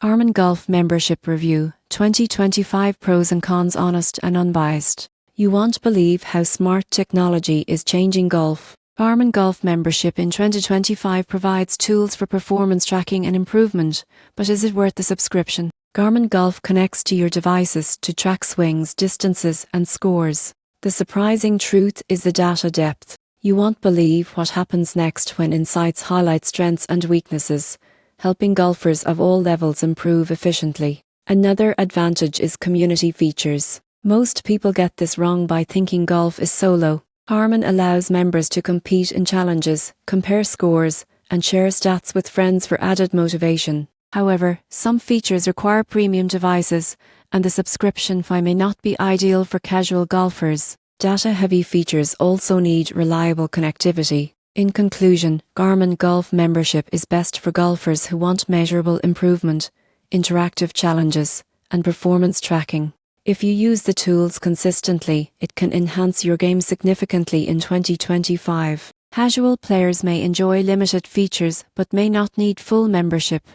Garmin Golf Membership Review 2025 Pros and Cons, honest and unbiased. You won't believe how smart technology is changing golf. Garmin Golf Membership in 2025 provides tools for performance tracking and improvement, but is it worth the subscription? Garmin Golf connects to your devices to track swings, distances, and scores. The surprising truth is the data depth. You won't believe what happens next when insights highlight strengths and weaknesses, helping golfers of all levels improve efficiently. Another advantage is community features. Most people get this wrong by thinking golf is solo. Garmin allows members to compete in challenges, compare scores, and share stats with friends for added motivation. However, some features require premium devices, and the subscription fee may not be ideal for casual golfers. Data-heavy features also need reliable connectivity. In conclusion, Garmin Golf Membership is best for golfers who want measurable improvement, interactive challenges, and performance tracking. If you use the tools consistently, it can enhance your game significantly in 2025. Casual players may enjoy limited features but may not need full membership.